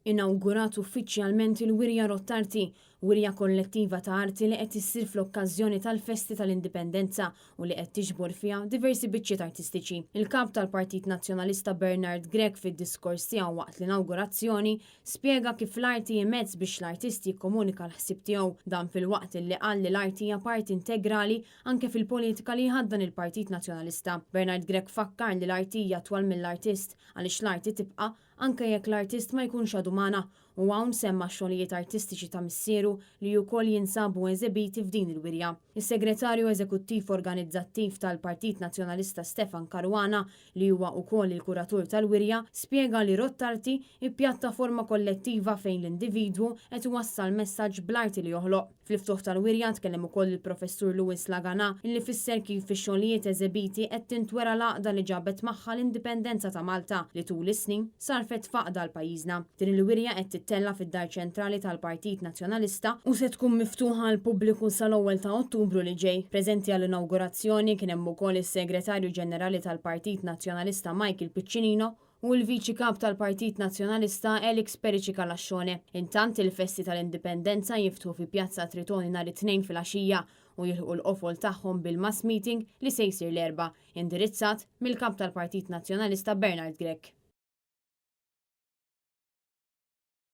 inawgurat uffiċjalment il-Wirja Rottarti, wirja kollettiva ta' arti li qed issir fl-okkażjoni tal-Festi tal-Indipendenza u li qed tiġbor fiha diversi biċċiet artistiċi. Il-kap tal-Partit Nazzjonalista Bernard Grech fid-diskors tiegħu waqt l-inawgurazzjoni spjega kif l-arti hi mezz biex l-artisti jikkomunika l-ħsieb tiegħu dan fil-waqt li qal li l-arti hija parti integrali anke fil-politika li jħaddan il-Partit Nazzjonalista. Bernard Grech fakkar li l-arti hija twal mill-artist għaliex l-arti tibqa' anke jekk l-artist ma jkunx għadu magħna u hawn semma xogħlijiet artistiċi ta' missieru li wkoll jinsabu eżebiti f'din il-wirja. Is-Segretarju Eżekuttiv Organizzattiv tal-Partit Nazzjonalista Stefan Caruana li huwa wkoll il-kuratur tal-wirja spjega li Rottarti hi pjattaforma kollettiva fejn l-individwu qed iwassal messaġġ bl-arti li joħloq. Fl-iftuħ tal-wirja tkellem ukoll il-Professur Lewis Lagana illi fisser kif ix-xogħlijiet eżebiti qed tintwera l-għaqda li ġabet magħha l-indipendenza ta' Malta li tul is-snin sarfet faqda l-pajjiżna. Din il-wirja qed tittella fid-Dar Ċentrali tal-Partit Nazzjonalista u se tkun miftuħa għal pubbliku sal-ewwel ta' Ottubru li ġej. Preżenti għall-inawgurazzjoni kien hemm ukoll is-Segretarju Ġenerali tal-Partit Nazzjonalista Michael Piccinino u l-Viċi Kap tal-Partit Nazzjonalista Elix Perici Kalascione. Intant il-Festi tal-Indipendenza jiftħu fi Pjazza Tritoni nhar it-tnejn filgħaxija u jilħqu l-qofol tagħhom bil-mass meeting li se jsir l-erba', indirizzat mill-Kap tal-Partit Nazzjonalista Bernard Grech.